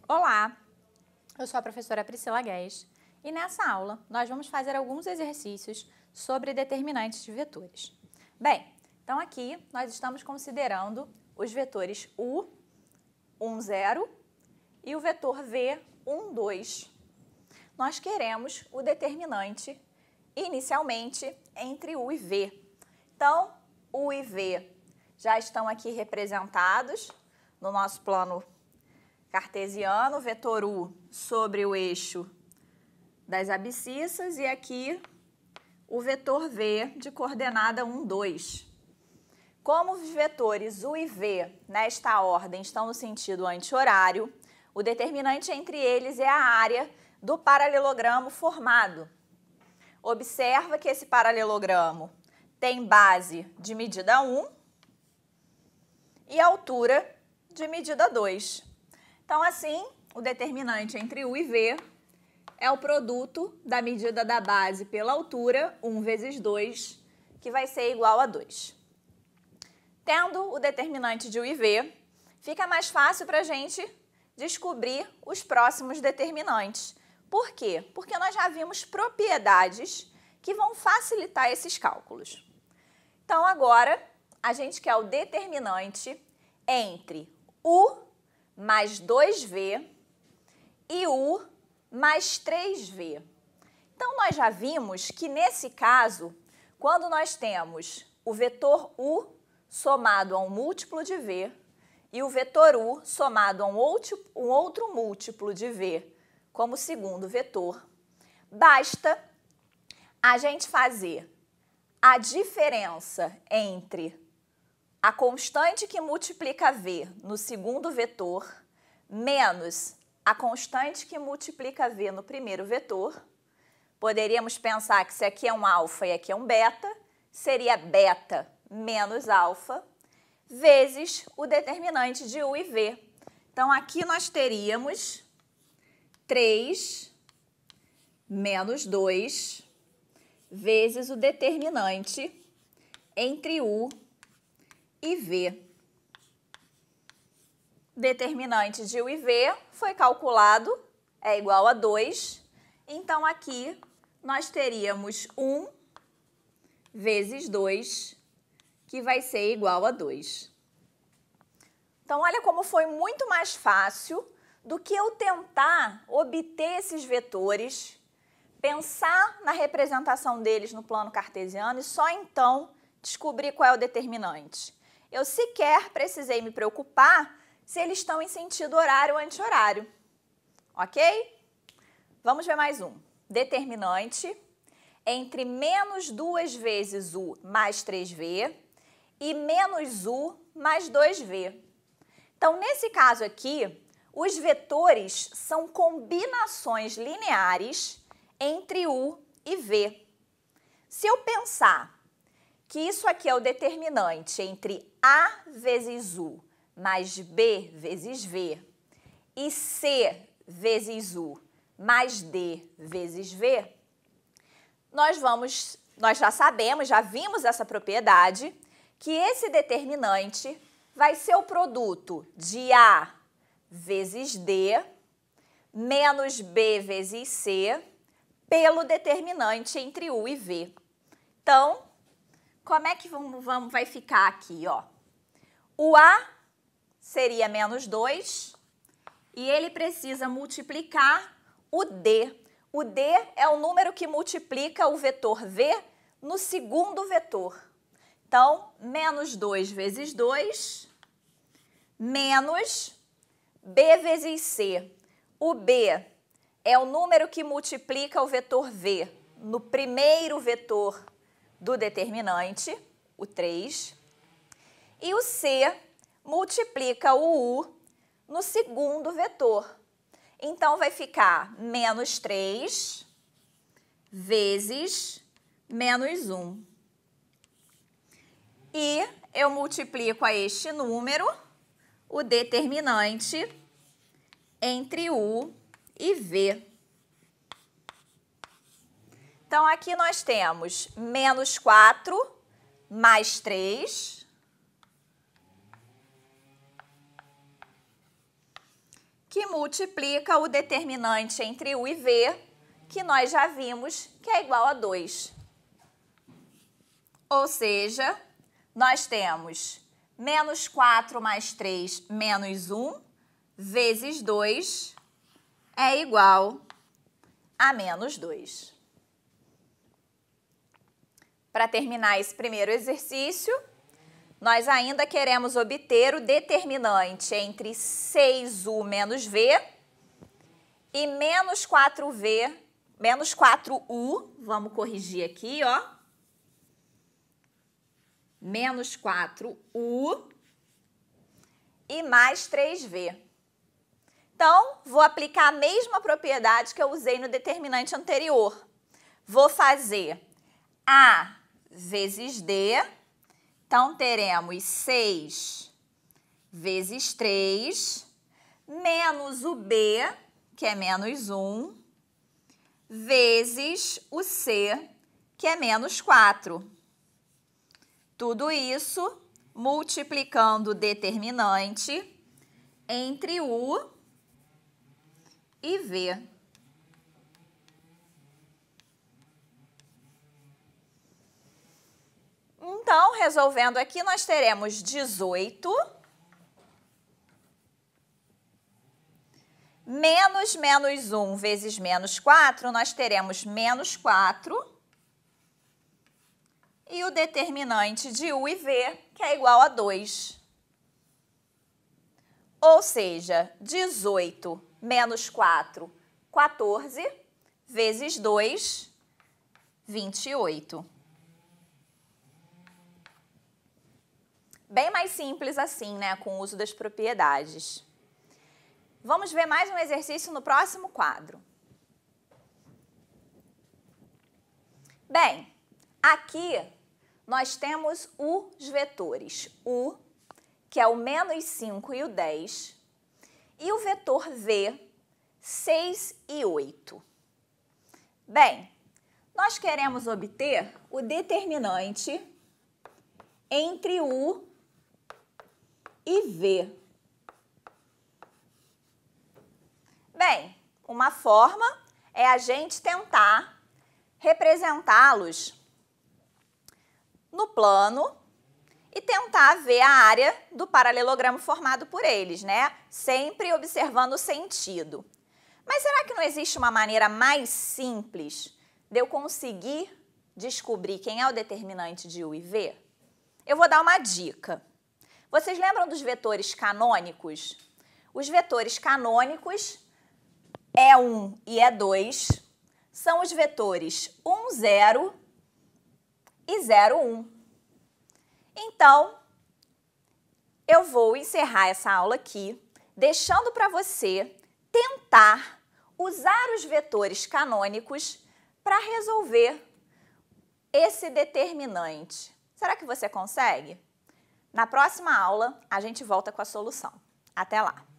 Olá, eu sou a professora Priscila Guedes e nessa aula nós vamos fazer alguns exercícios sobre determinantes de vetores. Bem, então aqui nós estamos considerando os vetores U, 1, 0 e o vetor V, 1, 2. Nós queremos o determinante inicialmente entre U e V. Então, U e V já estão aqui representados no nosso plano cartesiano, vetor U sobre o eixo das abscissas e aqui o vetor V de coordenada 1, 2. Como os vetores U e V nesta ordem estão no sentido anti-horário, o determinante entre eles é a área do paralelogramo formado. Observa que esse paralelogramo tem base de medida 1 e altura de medida 2. Então, assim, o determinante entre U e V é o produto da medida da base pela altura, 1 vezes 2, que vai ser igual a 2. Tendo o determinante de U e V, fica mais fácil para a gente descobrir os próximos determinantes. Por quê? Porque nós já vimos propriedades que vão facilitar esses cálculos. Então, agora, a gente quer o determinante entre U mais 2V e U mais 3V. Então, nós já vimos que, nesse caso, quando nós temos o vetor U somado a um múltiplo de V e o vetor U somado a um outro múltiplo de V como segundo vetor, basta a gente fazer a diferença entre a constante que multiplica V no segundo vetor menos a constante que multiplica V no primeiro vetor. Poderíamos pensar que se aqui é um alfa e aqui é um beta, seria beta menos alfa vezes o determinante de U e V. Então, aqui nós teríamos 3 menos 2 vezes o determinante entre U e V. Determinante de U e V foi calculado, é igual a 2. Então, aqui nós teríamos 1 vezes 2, que vai ser igual a 2. Então, olha como foi muito mais fácil do que eu tentar obter esses vetores, pensar na representação deles no plano cartesiano e só então descobrir qual é o determinante. Eu sequer precisei me preocupar se eles estão em sentido horário ou anti-horário. Ok? Vamos ver mais um. Determinante entre menos 2 vezes U mais 3V e menos U mais 2V. Então, nesse caso aqui, os vetores são combinações lineares entre U e V. Se eu pensar que isso aqui é o determinante entre A vezes U mais B vezes V e C vezes U mais D vezes V, nós já sabemos, já vimos essa propriedade, que esse determinante vai ser o produto de A vezes D menos B vezes C pelo determinante entre U e V. Então, como é que vai ficar aqui, ó? O A seria menos 2 e ele precisa multiplicar o D. O D é o número que multiplica o vetor V no segundo vetor. Então, menos 2 vezes 2 menos B vezes C. O B é o número que multiplica o vetor V no primeiro vetor do determinante, o 3, e o C multiplica o U no segundo vetor. Então, vai ficar menos 3 vezes menos 1. E eu multiplico a este número o determinante entre U e V. Então, aqui nós temos menos 4 mais 3, que que multiplica o determinante entre U e V, que nós já vimos que é igual a 2. Ou seja, nós temos menos 4 mais 3 menos 1 vezes 2 é igual a menos 2. Para terminar esse primeiro exercício, nós ainda queremos obter o determinante entre 6U menos V e menos 4V, menos 4U, vamos corrigir aqui, ó. Menos 4U e mais 3V. Então, vou aplicar a mesma propriedade que eu usei no determinante anterior. Vou fazer A vezes D. Então, teremos 6 vezes 3, menos o B, que é menos 1, vezes o C, que é menos 4. Tudo isso multiplicando o determinante entre U e V. Então, resolvendo aqui, nós teremos 18 menos menos 1 vezes menos 4, nós teremos menos 4. E o determinante de U e V, que é igual a 2. Ou seja, 18 menos 4, 14, vezes 2, 28. Bem mais simples assim, né, com o uso das propriedades. Vamos ver mais um exercício no próximo quadro. Bem, aqui nós temos os vetores U, que é o menos 5 e o 10, e o vetor V, 6 e 8. Bem, nós queremos obter o determinante entre U e V. Bem, uma forma é a gente tentar representá-los no plano e tentar ver a área do paralelogramo formado por eles, né? Sempre observando o sentido. Mas será que não existe uma maneira mais simples de eu conseguir descobrir quem é o determinante de U e V? Eu vou dar uma dica. Vocês lembram dos vetores canônicos? Os vetores canônicos E1 e E2 são os vetores 1, 0 e 0, 1. Então, eu vou encerrar essa aula aqui, deixando para você tentar usar os vetores canônicos para resolver esse determinante. Será que você consegue? Na próxima aula, a gente volta com a solução. Até lá!